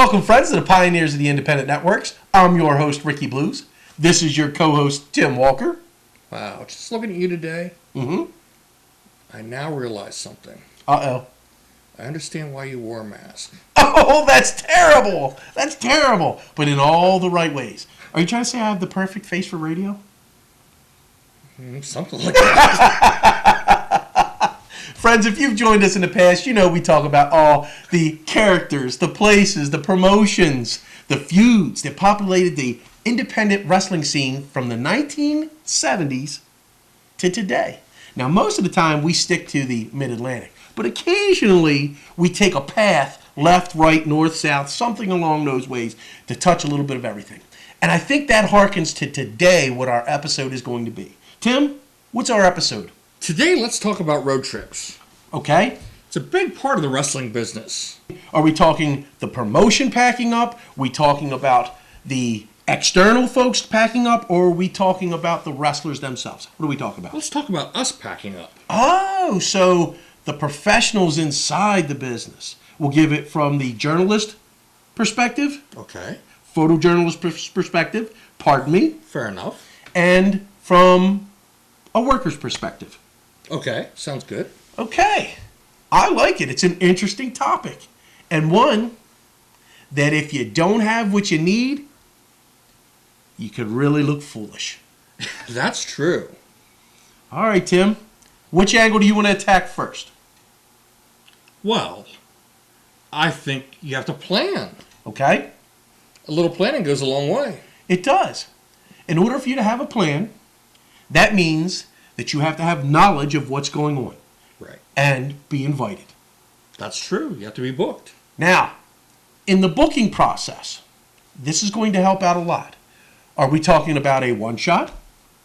Welcome, friends, to the Pioneers of the Independent Networks. I'm your host, Ricky Blues. This is your co-host, Tim Walker. Wow, just looking at you today, I now realize something. Uh-oh. I understand why you wore a mask. Oh, that's terrible. That's terrible. But in all the right ways. Are you trying to say I have the perfect face for radio? Something like that. Friends, if you've joined us in the past, you know we talk about all the characters, the places, the promotions, the feuds that populated the independent wrestling scene from the 1970s to today. Now, most of the time, we stick to the Mid-Atlantic. But occasionally, we take a path, left, right, north, south, something along those ways to touch a little bit of everything. And I think that harkens to today what our episode is going to be. Tim, what's our episode? Today, let's talk about road trips. Okay. It's a big part of the wrestling business. Are we talking the promotion packing up? We talking about the external folks packing up? Or are we talking about the wrestlers themselves? What are we talking about? Let's talk about us packing up. Oh, so the professionals inside the business will give it from the journalist perspective, Okay, photojournalist perspective, pardon me, fair enough. and from a worker's perspective. Okay, sounds good. Okay, I like it. It's an interesting topic, and one that if you don't have what you need, you could really look foolish. That's true. All right, Tim, which angle do you want to attack first? Well, I think you have to plan. Okay, A little planning goes a long way. it does. In order for you to have a plan, that means that you have to have knowledge of what's going on Right. and be invited. That's true. You have to be booked. Now, in the booking process, this is going to help out a lot. Are we talking about a one-shot?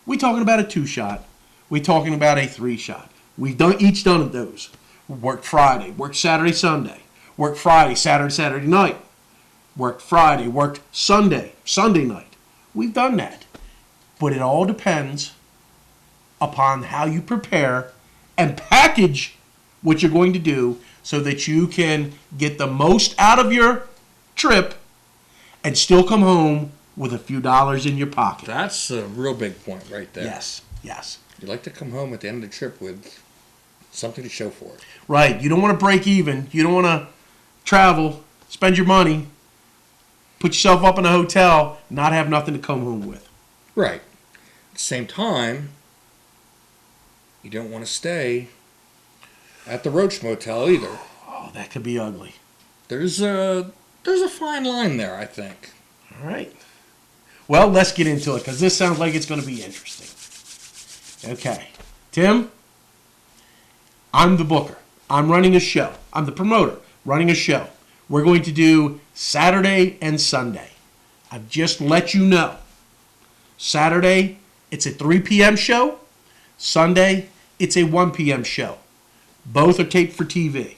We talking about a two-shot? We talking about a three-shot? We've each done those. Worked Friday, worked Saturday, Sunday. Worked Friday, Saturday night. Worked Friday, worked Sunday night. We've done that. But it all depends upon how you prepare and package what you're going to do so that you can get the most out of your trip and still come home with a few dollars in your pocket. That's a real big point right there. Yes. You like to come home at the end of the trip with something to show for it. Right. You don't want to break even. You don't want to travel, spend your money, put yourself up in a hotel, not have nothing to come home with. Right. At the same time, you don't want to stay at the Roach Motel either. Oh, that could be ugly. There's a fine line there, I think. All right. Well, let's get into it because this sounds like it's going to be interesting. Okay. Tim, I'm the booker. I'm running a show. I'm the promoter running a show. We're going to do Saturday and Sunday. I've just let you know. Saturday, it's a 3 p.m. show. Sunday, it's a 1 p.m. show. Both are taped for TV.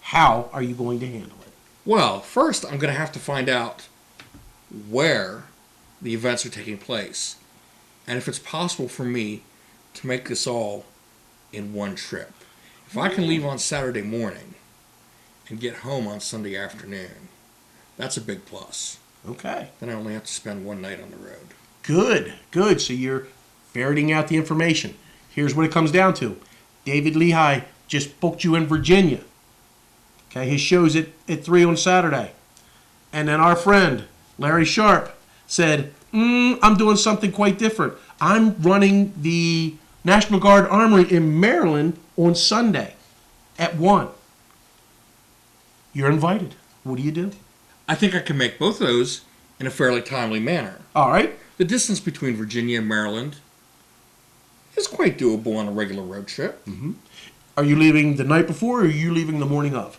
How are you going to handle it? Well, first I'm going to have to find out where the events are taking place and if it's possible for me to make this all in one trip. If I can leave on Saturday morning and get home on Sunday afternoon, that's a big plus. Okay. Then I only have to spend one night on the road. Good. So you're ferreting out the information. Here's what it comes down to. David Lehigh just booked you in Virginia. Okay, his show's at 3 on Saturday. And then our friend, Larry Sharp, said, I'm doing something quite different. I'm running the National Guard Armory in Maryland on Sunday at 1. You're invited. What do you do? I think I can make both of those in a fairly timely manner. All right. The distance between Virginia and Maryland is quite doable on a regular road trip. Mm-hmm. Are you leaving the night before or are you leaving the morning of?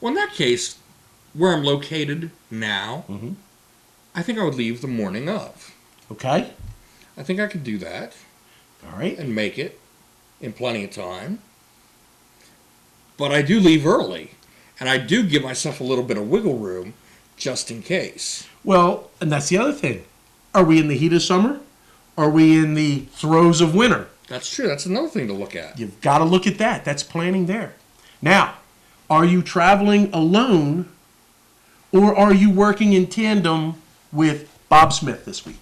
Well, in that case, where I'm located now, I think I would leave the morning of. Okay. I think I could do that All right. and make it in plenty of time. But I do leave early, and I do give myself a little bit of wiggle room just in case. Well, and that's the other thing. Are we in the heat of summer? Are we in the throes of winter? That's true. That's another thing to look at. You've got to look at that. That's planning there. Now, are you traveling alone Or are you working in tandem with Bob Smith this week?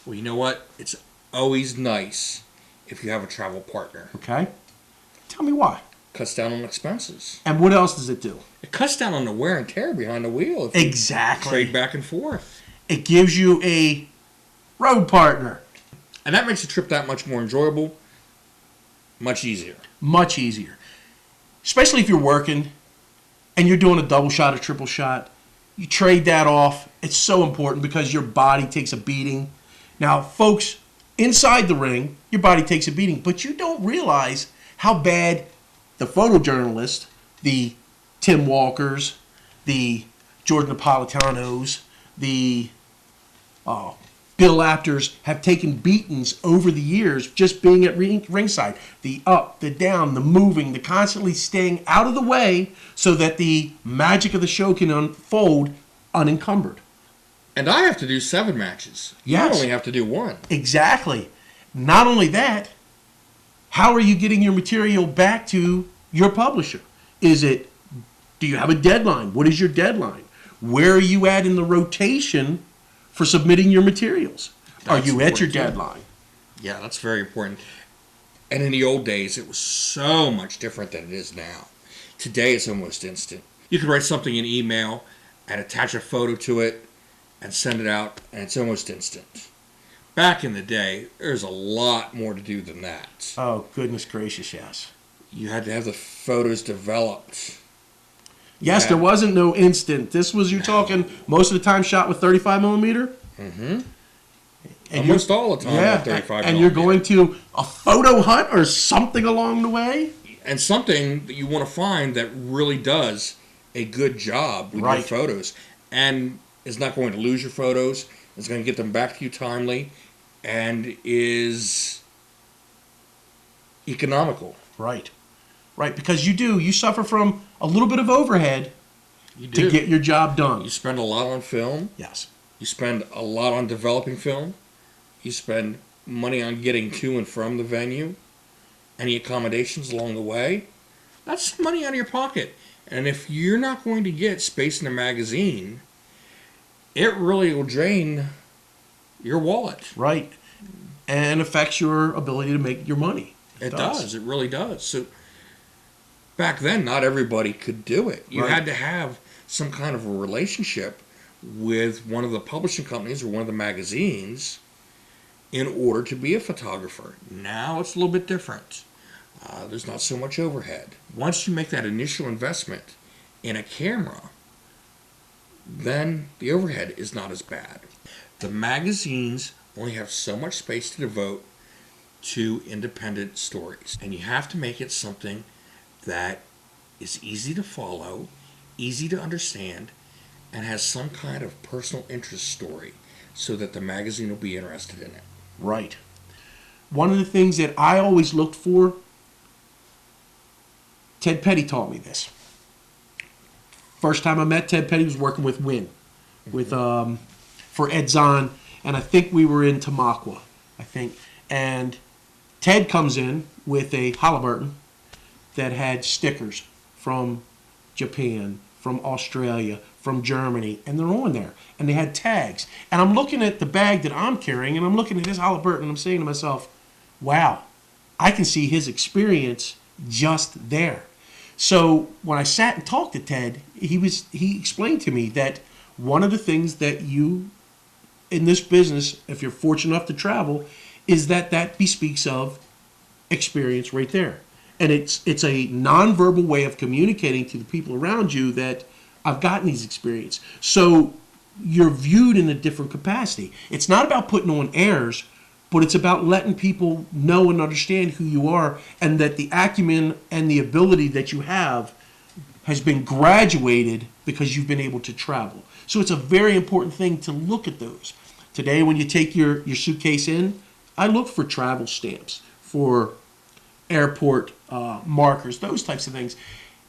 Well, you know what? It's always nice if you have a travel partner. Okay? Tell me why. Cuts down on expenses. And what else does it do? It cuts down on the wear and tear behind the wheel if you Exactly. trade back and forth. It gives you a road partner. And that makes the trip that much more enjoyable, much easier. Much easier. Especially if you're working and you're doing a double shot, a triple shot. You trade that off. It's so important because your body takes a beating. Now, folks, inside the ring, your body takes a beating, but you don't realize how bad the photojournalists, the Tim Walkers, the George Napolitanos, the Bill Apters have taken beatings over the years just being at ringside. The up, the down, the moving, the constantly staying out of the way so that the magic of the show can unfold unencumbered. And I have to do 7 matches. Yes. You only have to do 1. Exactly. Not only that, how are you getting your material back to your publisher? Do you have a deadline? What is your deadline? Where are you at in the rotation for submitting your materials? Are That's you at your important, too. deadline? Yeah, that's very important. And in the old days, it was so much different than it is now. Today, it's almost instant. You can write something in email and attach a photo to it and send it out, and it's almost instant. Back in the day, there's a lot more to do than that. Oh, goodness gracious, yes. You had to have the photos developed. Yes, Yeah. there wasn't no instant. This was, you're talking, most of the time shot with 35 millimeter. Mm-hmm. And Almost all the time yeah, with 35 and you're millimeter. going to a photo hut or something along the way. And something that you want to find that really does a good job with Right. your photos and is not going to lose your photos, is going to get them back to you timely, and is economical. Right. Right, because you suffer from a little bit of overhead You to do. get your job done. You spend a lot on film. Yes. You spend a lot on developing film. You spend money on getting to and from the venue. Any accommodations along the way. That's money out of your pocket. And if you're not going to get space in a magazine, it really will drain your wallet. Right. And affects your ability to make your money. It does. It really does. So back then, not everybody could do it. You Right. had to have some kind of a relationship with one of the publishing companies or one of the magazines in order to be a photographer. Now it's a little bit different. There's not so much overhead. Once you make that initial investment in a camera, then the overhead is not as bad. The magazines only have so much space to devote to independent stories, and you have to make it something that is easy to follow, easy to understand, and has some kind of personal interest story so that the magazine will be interested in it. Right. One of the things that I always looked for, Ted Petty taught me this. First time I met Ted Petty was working with Win, with for Ed Zahn, and I think we were in Tamaqua, and Ted comes in with a Halliburton that had stickers from Japan, from Australia, from Germany, and they're on there, and they had tags. And I'm looking at the bag that I'm carrying, and I'm looking at his Halliburton, and I'm saying to myself, wow, I can see his experience just there. So when I sat and talked to Ted, he explained to me that one of the things that you, in this business, if you're fortunate enough to travel, is that bespeaks of experience right there. And it's a nonverbal way of communicating to the people around you that I've gotten these experience. So you're viewed in a different capacity. It's not about putting on airs, but it's about letting people know and understand who you are, and that the acumen and the ability that you have has been graduated because you've been able to travel. So it's a very important thing to look at those. Today, when you take your suitcase in, I look for travel stamps, for airport markers, those types of things.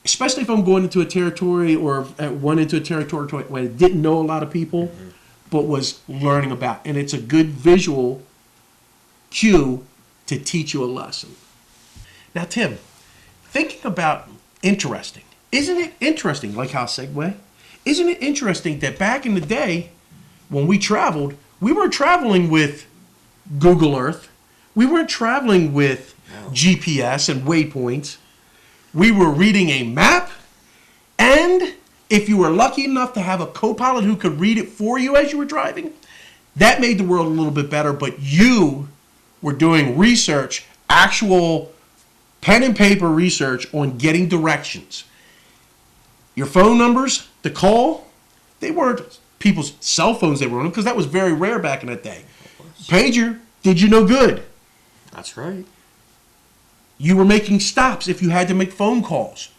Especially if I'm going into a territory or went into a territory where I didn't know a lot of people, but was learning about. And it's a good visual cue to teach you a lesson. Now, Tim, thinking about interesting, isn't it interesting, like how segue? isn't it interesting that back in the day when we traveled, we weren't traveling with Google Earth. We weren't traveling with GPS and waypoints. We were reading a map, and if you were lucky enough to have a co-pilot who could read it for you as you were driving, that made the world a little bit better, but you were doing research, actual pen and paper research on getting directions. Your phone numbers, the call, they weren't people's cell phones they were on, because that was very rare back in that day. Pager did you no good. That's right. You were making stops if you had to make phone calls.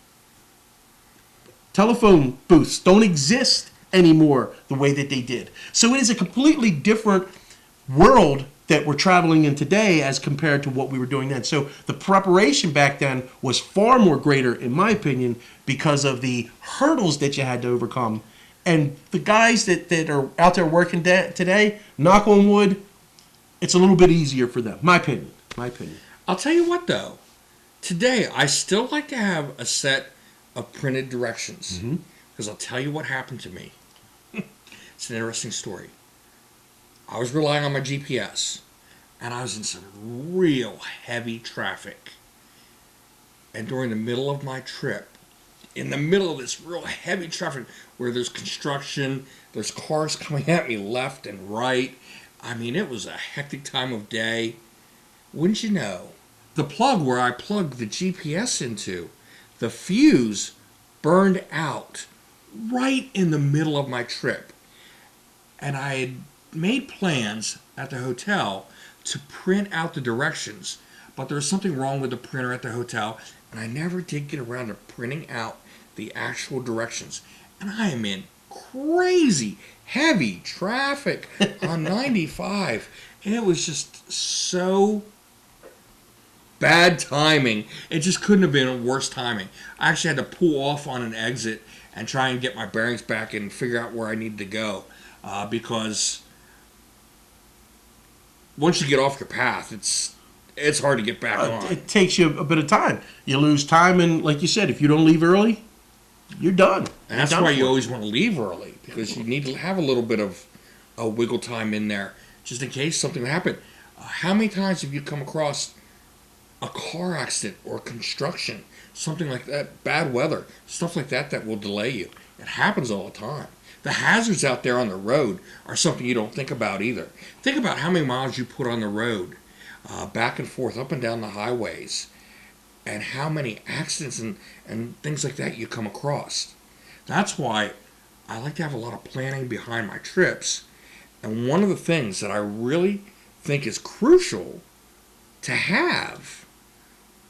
Telephone booths don't exist anymore the way that they did. So it is a completely different world that we're traveling in today as compared to what we were doing then. So the preparation back then was far more greater, in my opinion, because of the hurdles that you had to overcome. And the guys that are out there working today, knock on wood, it's a little bit easier for them. My opinion. I'll tell you what, though. Today, I still like to have a set of printed directions. Because I'll tell you what happened to me. It's an interesting story. I was relying on my GPS, and I was in some real heavy traffic. And during the middle of my trip, in the middle of this real heavy traffic where there's construction, there's cars coming at me left and right. I mean, it was a hectic time of day. Wouldn't you know, the plug where I plugged the GPS into, the fuse burned out right in the middle of my trip. And I had made plans at the hotel to print out the directions, but there was something wrong with the printer at the hotel, and I never did get around to printing out the actual directions. And I am in crazy heavy traffic on 95, and it was just so bad timing. It just couldn't have been worse timing. I actually had to pull off on an exit and try and get my bearings back and figure out where I needed to go, because once you get off your path, it's hard to get back on. It takes you a bit of time. You lose time, and like you said, if you don't leave early, you're done. And that's why you always want to leave early, because you need to have a little bit of a wiggle time in there, just in case something happened. How many times have you come across a car accident or construction, something like that, bad weather, stuff like that that will delay you? It happens all the time. The hazards out there on the road are something you don't think about either. Think about how many miles you put on the road, back and forth, up and down the highways, and how many accidents and things like that you come across. That's why I like to have a lot of planning behind my trips. And one of the things that I really think is crucial to have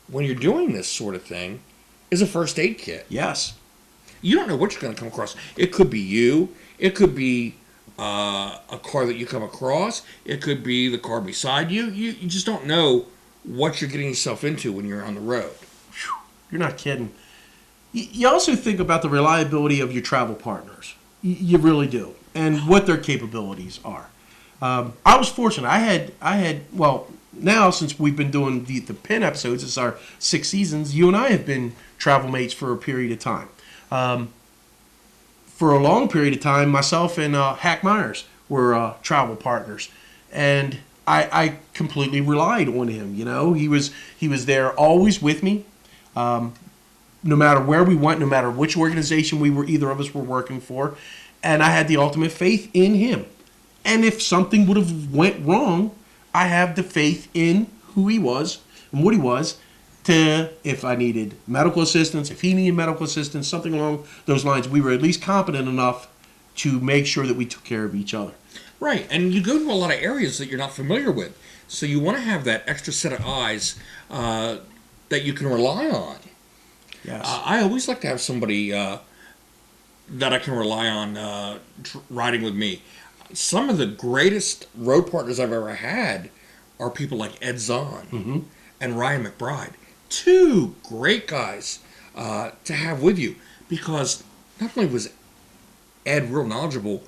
when you're doing this sort of thing is a first aid kit. Yes. You don't know what you're going to come across. It could be you. It could be a car that you come across. It could be the car beside you. You just don't know what you're getting yourself into when you're on the road. You're not kidding. You also think about the reliability of your travel partners. You really do. And what their capabilities are. I was fortunate. I had well, now since we've been doing the PIN episodes, it's our 6 seasons, you and I have been travel mates for a period of time. For a long period of time, myself and Hack Myers were travel partners. And I completely relied on him. You know, he was there always with me, no matter where we went, no matter which organization either of us were working for, and I had the ultimate faith in him. And if something would have went wrong, I have the faith in who he was and what he was. If I needed medical assistance, if he needed medical assistance, something along those lines, we were at least competent enough to make sure that we took care of each other. Right, and you go to a lot of areas that you're not familiar with, so you want to have that extra set of eyes that you can rely on. Yes. I always like to have somebody that I can rely on riding with me. Some of the greatest road partners I've ever had are people like Ed Zahn and Ryan McBride. 2 great guys to have with you, because not only was Ed real knowledgeable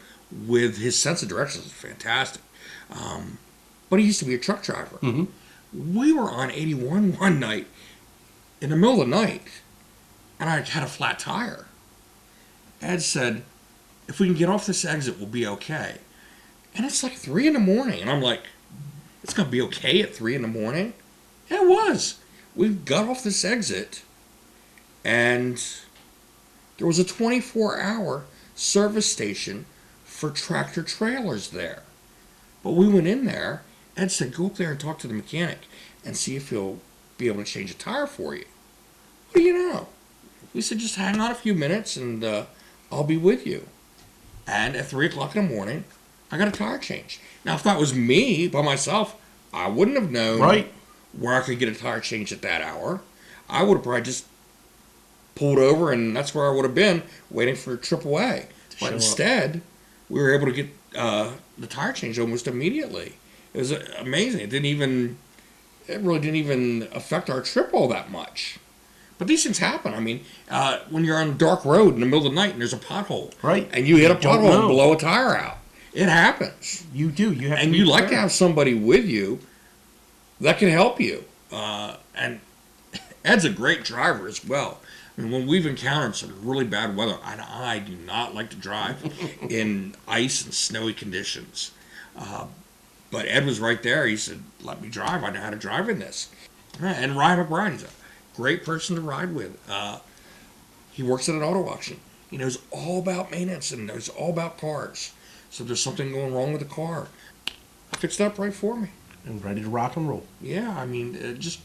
with his sense of direction, was fantastic, but he used to be a truck driver. We were on 81 one night in the middle of the night, and I had a flat tire. Ed said, if we can get off this exit, we'll be okay. And it's like 3 in the morning. And I'm like, it's going to be okay at 3 in the morning? Yeah, it was. We got off this exit, and there was a 24-hour service station for tractor trailers there. But we went in there. Ed said, go up there and talk to the mechanic and see if he'll be able to change a tire for you. What do you know? We said, just hang on a few minutes and I'll be with you. And at 3 o'clock in the morning, I got a tire change. Now, if that was me by myself, I wouldn't have known where I could get a tire change at that hour. I would have probably just pulled over, and that's where I would have been, waiting for AAA. But instead, we were able to get the tire change almost immediately. It was amazing. It really didn't even affect our trip all that much. But these things happen. I mean, when you're on a dark road in the middle of the night and there's a pothole, and you hit a pothole and blow a tire out, it happens. You do. You have, and you like to have somebody with you that can help you. And Ed's a great driver as well. I mean, when we've encountered some really bad weather, I do not like to drive in ice and snowy conditions. But Ed was right there. He said, let me drive. I know how to drive in this. And Ryan McBride, he's a great person to ride with. He works at an auto auction. He knows all about maintenance and knows all about cars. So if there's something going wrong with the car, fix it up right for me. And ready to rock and roll. Yeah, I mean, just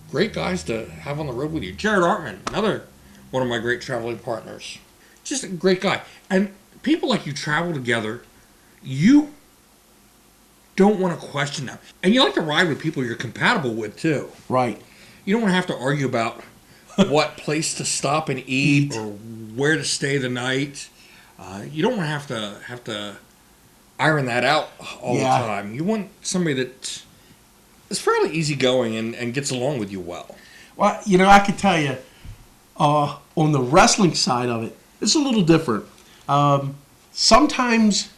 great guys to have on the road with you. Jared Artman, another one of my great traveling partners. Just a great guy. And people like you travel together, you don't want to question them. And you like to ride with people you're compatible with, too. Right. You don't want to have to argue about what place to stop and eat or where to stay the night. You don't want to have to iron that out all the time. You want somebody that is fairly easygoing and gets along with you well. Well, I could tell you, on the wrestling side of it, it's a little different. Sometimes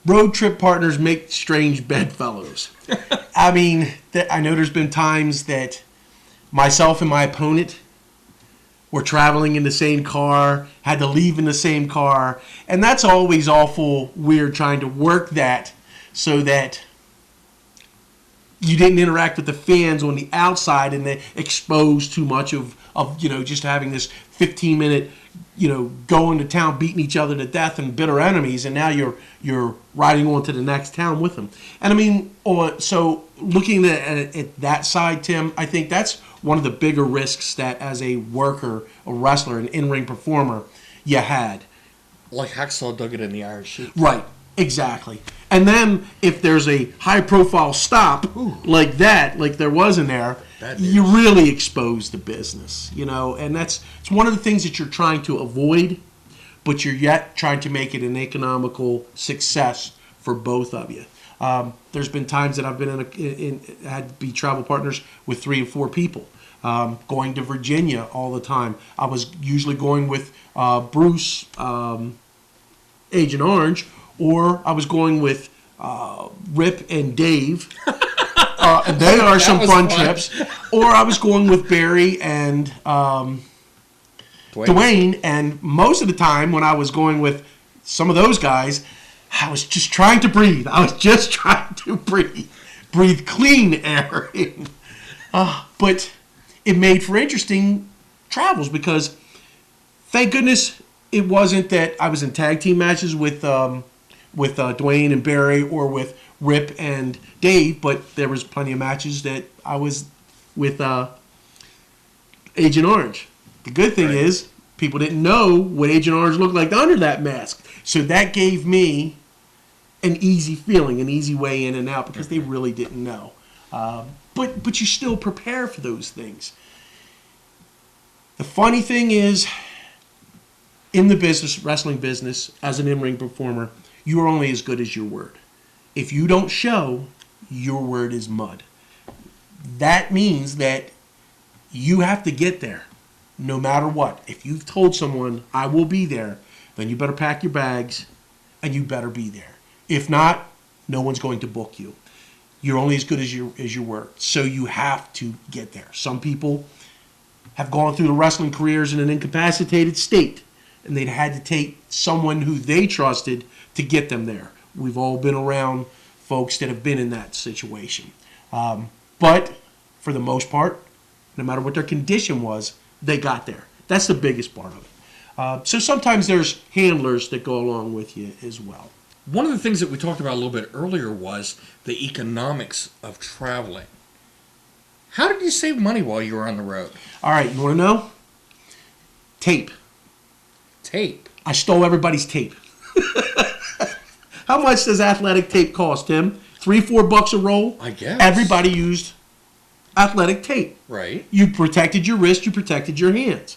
road trip partners make strange bedfellows. I mean, I know there's been times that myself and my opponent were traveling in the same car, had to leave in the same car, and that's always awful weird trying to work that so that you didn't interact with the fans on the outside and they expose too much of just having this 15-minute going to town, beating each other to death and bitter enemies, and now you're riding on to the next town with them. And I mean, so looking at that side, Tim, I think that's one of the bigger risks that as a worker, a wrestler, an in-ring performer, you had. Like Hacksaw Duggan in the Iron Sheik. Right, exactly. And then if there's a high-profile stop like that, like there was in there, you really expose the business, and it's one of the things that you're trying to avoid, but you're yet trying to make it an economical success for both of you. There's been times that I've been had to be travel partners with 3 and 4 people, going to Virginia all the time. I was usually going with Bruce, Agent Orange, or I was going with Rip and Dave. And they are some fun trips. Or I was going with Barry and Dwayne. And most of the time when I was going with some of those guys, I was just trying to breathe. Breathe clean air in. But it made for interesting travels because, thank goodness, it wasn't that I was in tag team matches with Dwayne and Barry or with Rip and Dave, but there was plenty of matches that I was with Agent Orange. The good thing is people didn't know what Agent Orange looked like under that mask. So that gave me an easy feeling, an easy way in and out because they really didn't know. But you still prepare for those things. The funny thing is, in the business, wrestling business, as an in-ring performer, you are only as good as your word. If you don't show, your word is mud. That means that you have to get there, no matter what. If you've told someone, I will be there, then you better pack your bags and you better be there. If not, no one's going to book you. You're only as good as your word. So you have to get there. Some people have gone through the wrestling careers in an incapacitated state and they'd had to take someone who they trusted to get them there. We've all been around folks that have been in that situation. But for the most part, no matter what their condition was, they got there. That's the biggest part of it. So sometimes there's handlers that go along with you as well. One of the things that we talked about a little bit earlier was the economics of traveling. How did you save money while you were on the road? All right, you want to know? Tape. Tape. I stole everybody's tape. How much does athletic tape cost, Tim? $3-4 a roll? I guess. Everybody used athletic tape. Right. You protected your wrist, you protected your hands.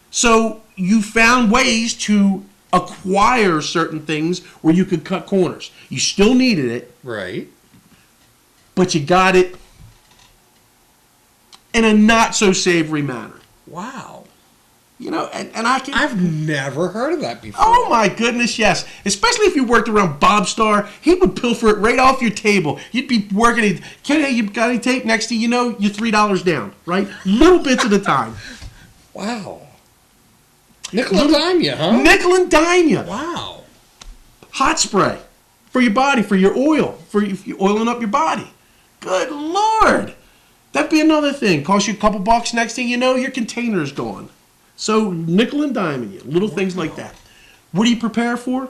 So you found ways to acquire certain things where you could cut corners. You still needed it, Right. but you got it in a not so savory manner. Wow. You know, and I can. I've never heard of that before. Oh my goodness, yes. Especially if you worked around Bob Starr, he would pilfer it right off your table. You'd be working. Hey, you got any tape? Next thing you know, you're $3 down, right? Little bits at a time. Wow. Nickel and dime you, huh? Nickel and dime you. Wow. Hot spray for your body, for your oil, for if you're oiling up your body. Good Lord. That'd be another thing. Cost you a couple bucks. Next thing you know, your container's gone. So nickel and diming you, little things like that. What do you prepare for?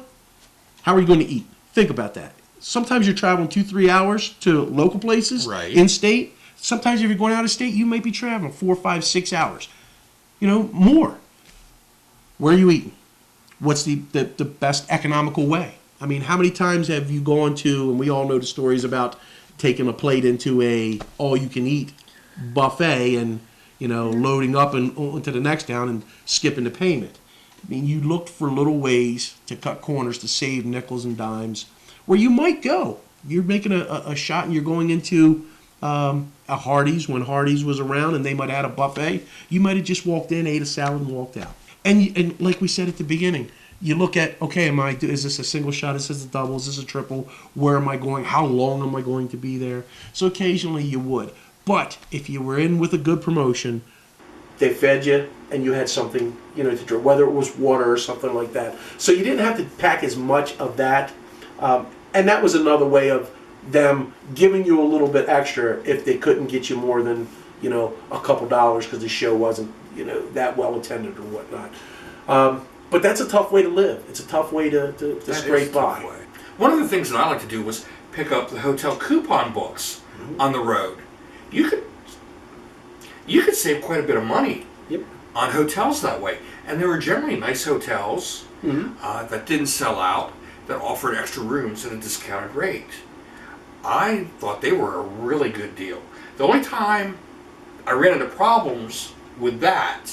How are you going to eat? Think about that. Sometimes you're traveling 2-3 hours to local places, Right. in state. Sometimes if you're going out of state, you may be traveling 4, 5, 6 hours. You know, more. Where are you eating? What's the best economical way? I mean, how many times have you gone to, and we all know the stories about taking a plate into a all-you-can-eat buffet and, you know, loading up and onto the next down and skipping the payment. I mean, you looked for little ways to cut corners to save nickels and dimes where you might go. You're making a shot and you're going into a Hardee's when Hardee's was around and they might have had a buffet. You might have just walked in, ate a salad, and walked out. And like we said at the beginning, you look at, okay, is this a single shot? Is this a double? Is this a triple? Where am I going? How long am I going to be there? So occasionally you would. But if you were in with a good promotion, they fed you and you had something, you know, to drink, whether it was water or something like that. So you didn't have to pack as much of that. And that was another way of them giving you a little bit extra if they couldn't get you more than, you know, a couple dollars because the show wasn't, you know, that well attended or whatnot. But that's a tough way to live. It's a tough way to scrape by. One of the things that I like to do was pick up the hotel coupon books on the road. You could save quite a bit of money on hotels that way. And there were generally nice hotels that didn't sell out, that offered extra rooms at a discounted rate. I thought they were a really good deal. The only time I ran into problems with that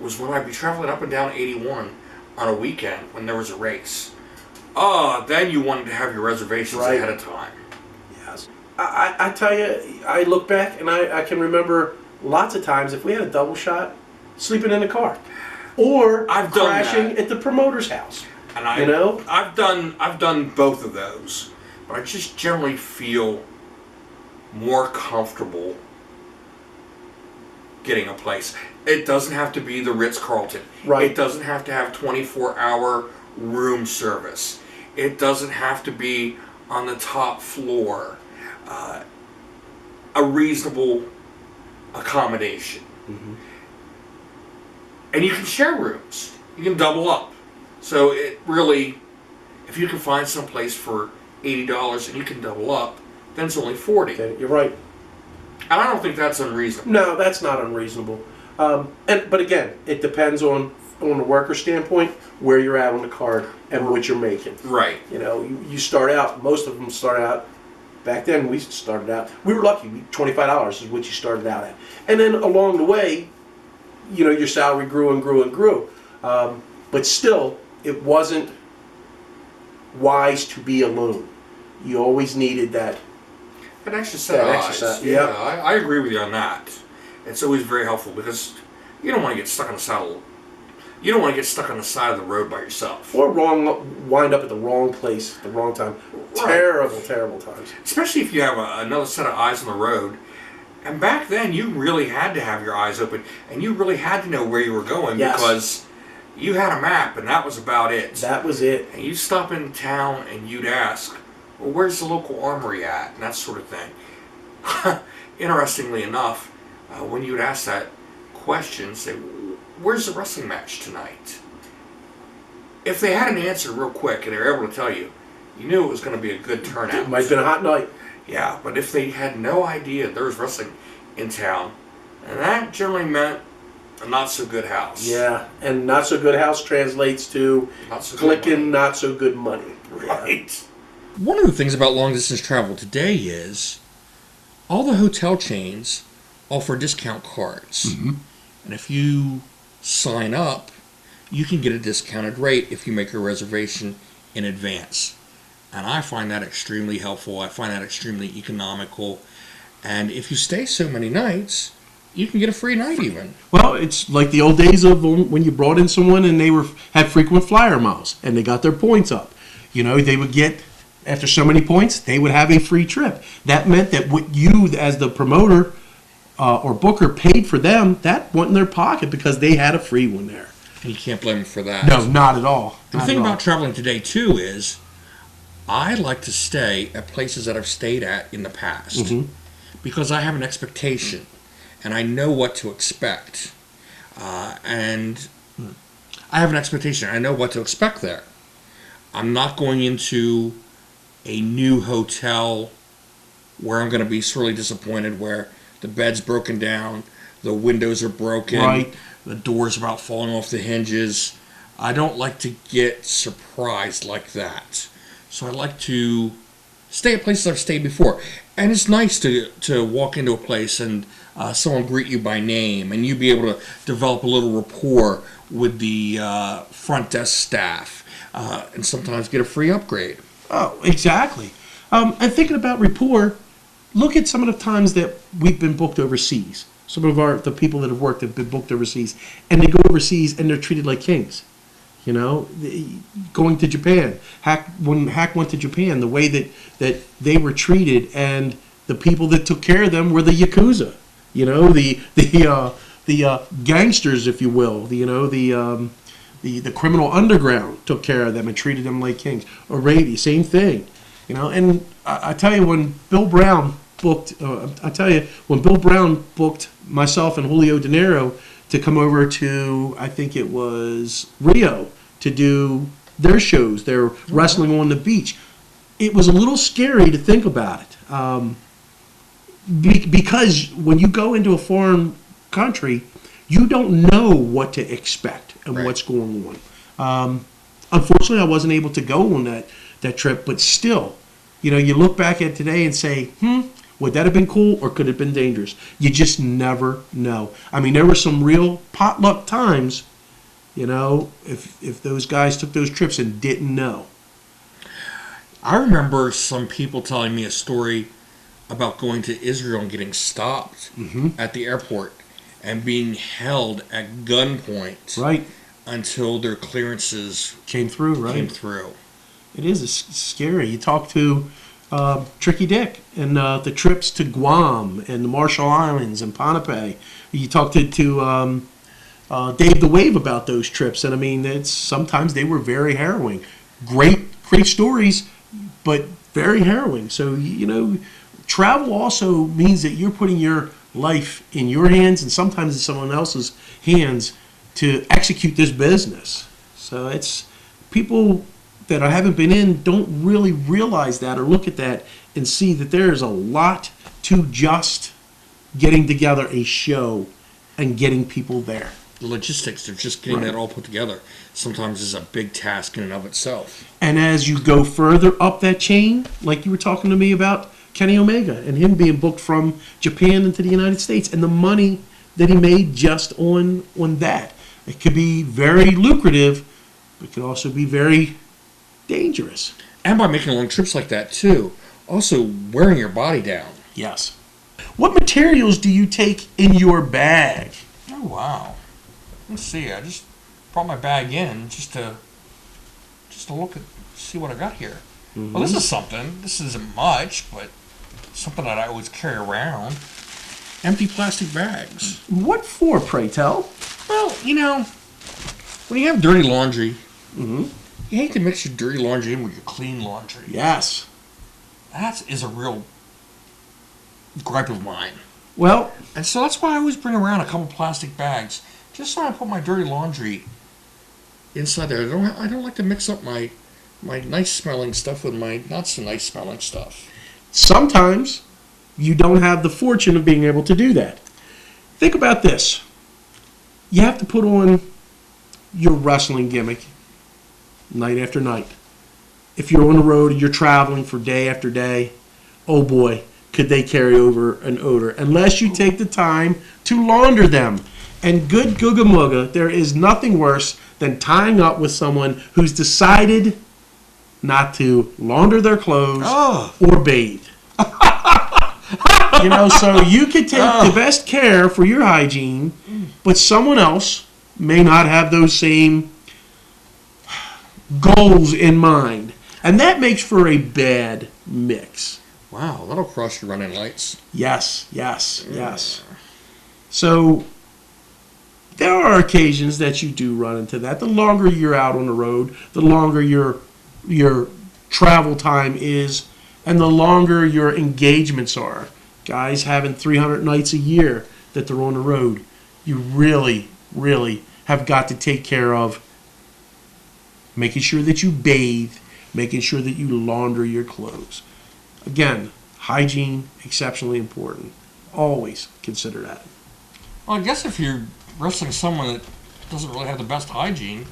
was when I'd be traveling up and down 81 on a weekend when there was a race. Then you wanted to have your reservations ahead of time. Yes. I tell you, I look back and I can remember lots of times if we had a double shot, sleeping in the car. Or crashing at the promoter's house. And I've done both of those. But I just generally feel more comfortable getting a place. It doesn't have to be the Ritz-Carlton. Right. It doesn't have to have 24-hour room service. It doesn't have to be on the top floor. A reasonable accommodation. And you can share rooms. You can double up. So it really, if you can find some place for $80 and you can double up, then it's only $40. Okay, you're right. And I don't think that's unreasonable. No, that's not unreasonable. But again, it depends on the worker standpoint where you're at on the card and what you're making. Right. You know, you start out. Most of them start out. Back then, we started out. We were lucky. $25 is what you started out at, and then along the way, you know, your salary grew and grew and grew. But still, it wasn't wise to be alone. You always needed that. An extra set of eyes. Yeah, I agree with you on that. It's always very helpful because you don't want to get stuck on the saddle. You don't want to get stuck on the side of the road by yourself. Or wind up at the wrong place at the wrong time. Right. Terrible times. Especially if you have another set of eyes on the road. And back then, you really had to have your eyes open, and you really had to know where you were going because you had a map and that was about it. That was it. And you'd stop in town and you'd ask, well, where's the local armory at? And that sort of thing. Interestingly enough, when you would ask that question, say, where's the wrestling match tonight? If they had an answer real quick and they were able to tell you, you knew it was going to be a good turnout. It might have been a hot night. Yeah, but if they had no idea there was wrestling in town, and that generally meant a not so good house. Yeah, and not so good house translates to Not so good clicking, money. not so good money. Right. One of the things about long distance travel today is all the hotel chains offer discount cards. Mm-hmm. And if you sign up, you can get a discounted rate if you make a reservation in advance. And I find that extremely helpful. I find that extremely economical. And if you stay so many nights, you can get a free night even. Well, it's like the old days of when you brought in someone and they had frequent flyer miles and they got their points up. You know, they would get, after so many points, they would have a free trip. That meant that what you, as the promoter or booker, paid for them, that went in their pocket because they had a free one there. And you can't blame them for that. No, not at all. The Not thing at all. about traveling today, too, is I like to stay at places that I've stayed at in the past Mhm. because I have an expectation and I know what to expect. And I have an expectation. I know what to expect there. I'm not going into a new hotel where I'm going to be sorely disappointed, where the bed's broken down, the windows are broken, Right. the door's about falling off the hinges. I don't like to get surprised like that. So I like to stay at places I've stayed before. And it's nice to walk into a place and someone greet you by name and you be able to develop a little rapport with the front desk staff and sometimes get a free upgrade. Oh, exactly. And thinking about rapport, look at some of the times that we've been booked overseas. Some of the people that have worked have been booked overseas, and they go overseas and they're treated like kings. You know, going to Japan. When Hack went to Japan, the way that they were treated, and the people that took care of them were the Yakuza. You know, the gangsters, if you will. The criminal underground took care of them and treated them like kings. Arabia, same thing. You know, and I tell you, when Bill Brown booked myself and Julio De Niro to come over to, I think it was Rio, to do their shows, their wrestling on the beach. It was a little scary to think about it. Because when you go into a foreign country, you don't know what to expect and Right. what's going on. Unfortunately, I wasn't able to go on that trip, but still, you know, you look back at today and say, would that have been cool or could it have been dangerous? You just never know. I mean, there were some real potluck times, you know, if those guys took those trips and didn't know. I remember some people telling me a story about going to Israel and getting stopped at the airport and being held at gunpoint Right. until their clearances Came through, right? came through. It is scary. You talk to Tricky Dick and the trips to Guam and the Marshall Islands and Ponape. You talk to Dave the Wave about those trips, and I mean, sometimes they were very harrowing. Great stories, but very harrowing. So you know, travel also means that you're putting your life in your hands and sometimes in someone else's hands to execute this business. So it's people that I haven't been in don't really realize that or look at that and see that there is a lot to just getting together a show and getting people there. The logistics of just getting Right. that all put together sometimes is a big task in and of itself. And as you go further up that chain, like you were talking to me about Kenny Omega and him being booked from Japan into the United States and the money that he made just on that. It could be very lucrative, but it could also be very dangerous. And by making long trips like that too, also wearing your body down. Yes. What materials do you take in your bag? Oh wow. Let's see, I just brought my bag in just to look at see what I got here. Well, this is something. This isn't much, but something that I always carry around. Empty plastic bags. What for, pray tell? Well, you know, when you have dirty laundry, Hmm. you hate to mix your dirty laundry in with your clean laundry. Yes. That is a real gripe of mine. Well, And so that's why I always bring around a couple plastic bags, just so I put my dirty laundry inside there. I don't like to mix up my nice smelling stuff with my not so nice smelling stuff. sometimes you don't have the fortune of being able to do that. Think about this. You have to put on your wrestling gimmick night after night. If you're on the road and you're traveling for day after day, oh boy, could they carry over an odor. Unless you take the time to launder them. And good googa mooga, there is nothing worse than tying up with someone who's decided not to launder their clothes Oh. or bathe. So you could take the best care for your hygiene, but someone else may not have those same goals in mind. And that makes for a bad mix. Wow, that'll cross your running lights. Yes, yes, yes. So there are occasions that you do run into that. The longer you're out on the road, the longer your travel time is, and the longer your engagements are. Guys having 300 nights a year that they're on the road, you really, really have got to take care of making sure that you bathe, making sure that you launder your clothes. Again, hygiene, exceptionally important. Always consider that. Well, I guess if you're wrestling someone that doesn't really have the best hygiene,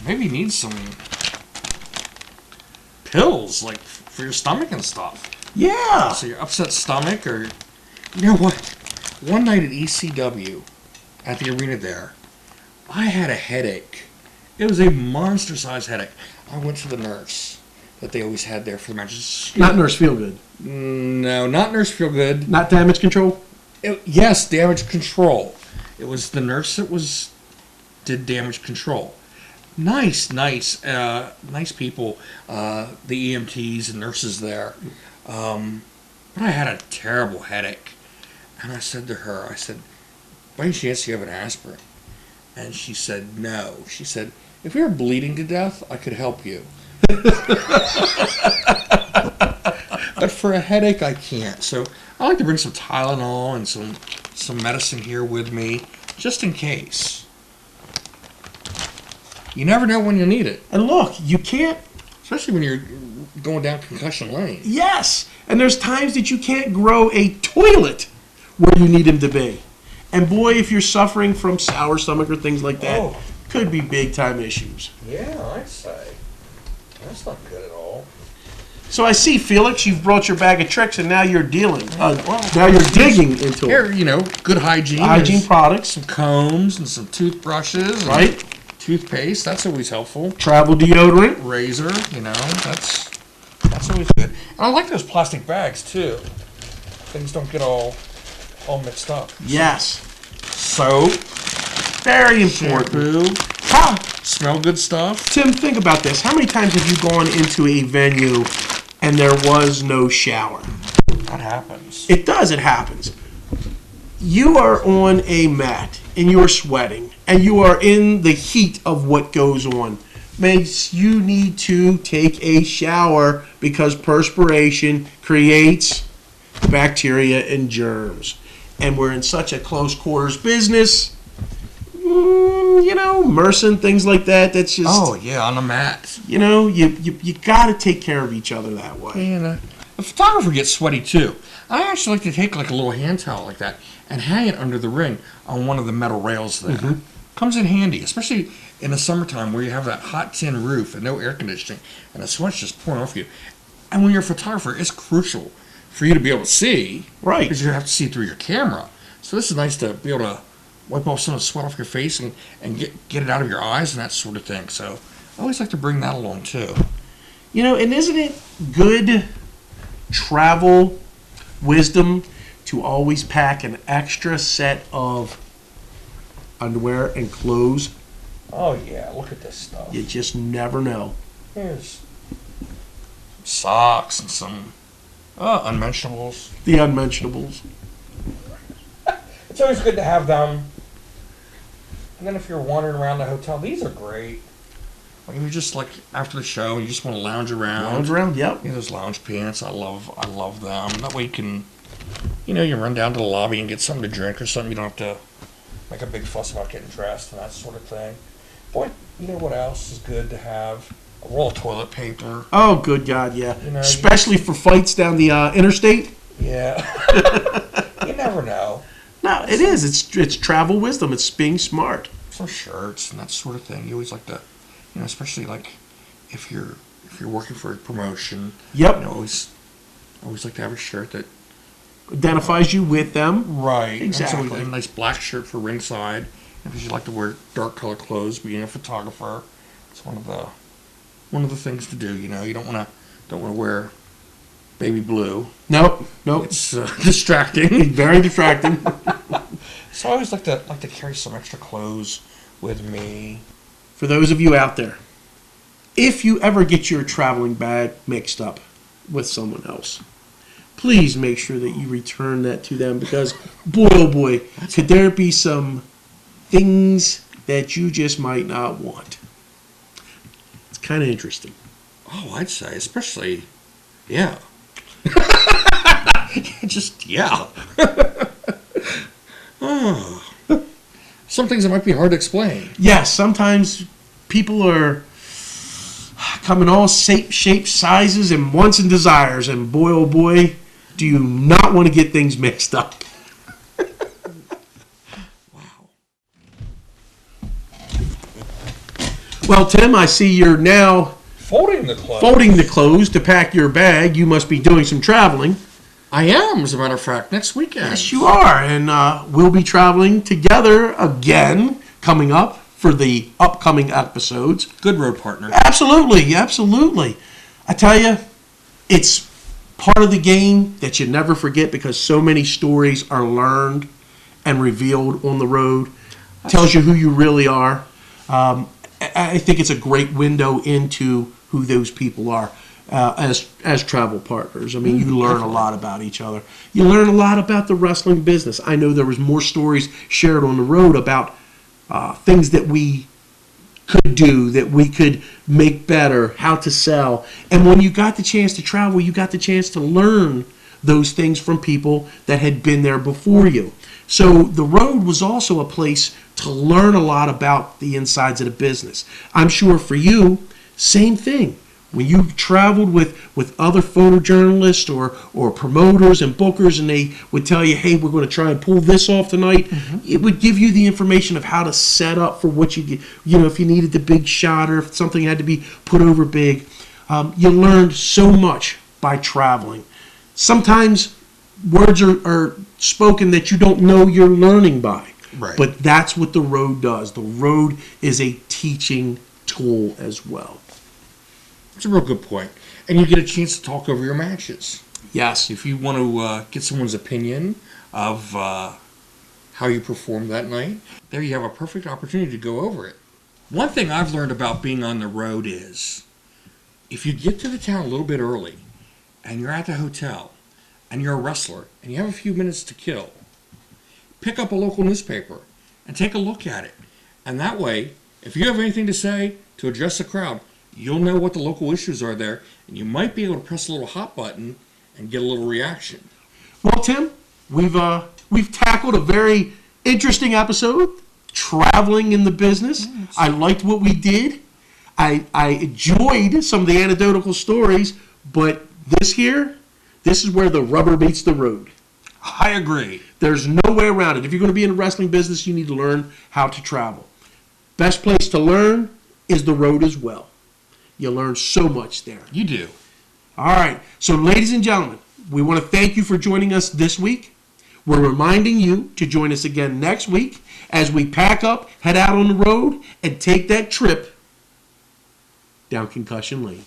maybe you need some pills, like for your stomach and stuff. Yeah. So your upset stomach, or you know what? One night at ECW, at the arena there, I had a headache. It was a monster-sized headache. I went to the nurse that they always had there for the matches. Not Nurse Feelgood. No, not Nurse Feelgood. Not Damage Control. Yes, Damage Control. It was the nurse that did Damage Control. Nice people. The EMTs and nurses there. But I had a terrible headache. And I said to her, by any chance you have an aspirin? And she said, no. She said, if you're bleeding to death, I could help you. But for a headache, I can't. So I like to bring some Tylenol and some medicine here with me, just in case. You never know when you'll need it. And look, you can't. Especially when you're going down concussion lane. Yes. And there's times that you can't grow a toilet where you need him to be. And boy, if you're suffering from sour stomach or things like that, could be big time issues. Yeah, I'd say. That's not good at all. So I see, Felix, you've brought your bag of tricks, and now you're dealing. Now you're digging into Here, it. good hygiene. Hygiene products, Some combs and some toothbrushes. And right? toothpaste, that's always helpful. Travel deodorant. Razor, that's always good. And I like those plastic bags, too. Things don't get all mixed up. Yes. Soap, Very important. shampoo, smell good stuff. Tim, think about this. How many times have you gone into a venue and there was no shower? That happens. It does. It happens. You are on a mat and you're sweating and you are in the heat of what goes on. Makes you need to take a shower because perspiration creates bacteria and germs. And we're in such a close quarters business. MRSA and things like that. That's just. Oh, yeah, on the mat. You got to take care of each other that way. And a photographer gets sweaty, too. I actually like to take like a little hand towel like that and hang it under the ring on one of the metal rails there. Mhm. Comes in handy, especially in the summertime where you have that hot tin roof and no air conditioning and the sweat's just pouring off you. And when you're a photographer, it's crucial for you to be able to see. Right. Because you have to see through your camera. So this is nice to be able to wipe off some of the sweat off your face and get it out of your eyes and that sort of thing. So I always like to bring that along, too. And isn't it good travel wisdom to always pack an extra set of underwear and clothes? Oh, yeah, look at this stuff. You just never know. Here's socks and some unmentionables. The unmentionables. It's always good to have them. And then if you're wandering around the hotel, these are great. Like if you're just like after the show, and you just want to lounge around. Lounge around, yep. You know, those lounge pants, I love them. That way you can, you know, you run down to the lobby and get something to drink or something. You don't have to make a big fuss about getting dressed and that sort of thing. Boy, you know what else is good to have? A roll of toilet paper. Oh, good God, yeah. You know, especially for fights down the interstate. Yeah. You never know. No, it is. It's travel wisdom. It's being smart. Some shirts and that sort of thing. You always like to, you know, especially like if you're working for a promotion. Yep. You know, always like to have a shirt that Identifies you with them. right. Exactly. So a nice black shirt for ringside. Because you like to wear dark color clothes, being a photographer, it's one of the things to do. You know, you don't want to wear baby blue. Nope. It's distracting. Very distracting. So I always like to carry some extra clothes with me. For those of you out there, if you ever get your traveling bag mixed up with someone else, please make sure that you return that to them because, boy, oh boy, could there be some things that you just might not want. It's kind of interesting. Oh, I'd say, especially, yeah. Just, yeah. Oh. Some things that might be hard to explain. Yes, sometimes people are come in all shapes, sizes, and wants and desires, and boy, oh boy, do you not want to get things mixed up. Wow. Well, Tim, I see you're now Folding the clothes. folding the clothes to pack your bag. You must be doing some traveling. I am, as a matter of fact, next weekend. Yes, you are. And we'll be traveling together again coming up for the upcoming episodes. Good road partner. Absolutely, absolutely. I tell you, it's part of the game that you never forget because so many stories are learned and revealed on the road. Tells you who you really are. I think it's a great window into who those people are as travel partners. I mean, you learn a lot about each other. You learn a lot about the wrestling business. I know there was more stories shared on the road about things that we could do, that we could make better, how to sell. And when you got the chance to travel, you got the chance to learn those things from people that had been there before you. So the road was also a place to learn a lot about the insides of the business. I'm sure for you, same thing. When you traveled with other photojournalists or promoters and bookers and they would tell you, hey, we're going to try and pull this off tonight, it would give you the information of how to set up for what you get. You know, if you needed the big shot or if something had to be put over big. You learned so much by traveling. Sometimes words are spoken that you don't know you're learning by. Right. But that's what the road does. The road is a teaching tool as well. It's a real good point. And you get a chance to talk over your matches. Yes. If you want to get someone's opinion of how you performed that night, there you have a perfect opportunity to go over it. One thing I've learned about being on the road is if you get to the town a little bit early and you're at the hotel and you're a wrestler and you have a few minutes to kill, pick up a local newspaper and take a look at it. And that way, if you have anything to say to address the crowd, you'll know what the local issues are there, and you might be able to press a little hot button and get a little reaction. Well, Tim, we've tackled a very interesting episode, traveling in the business. I liked what we did. I enjoyed some of the anecdotal stories, but this is where the rubber meets the road. I agree. There's no way around it. If you're going to be in the wrestling business, you need to learn how to travel. Best place to learn is the road as well. You learn so much there. You do. All right. So, ladies and gentlemen, we want to thank you for joining us this week. We're reminding you to join us again next week as we pack up, head out on the road, and take that trip down Concussion Lane.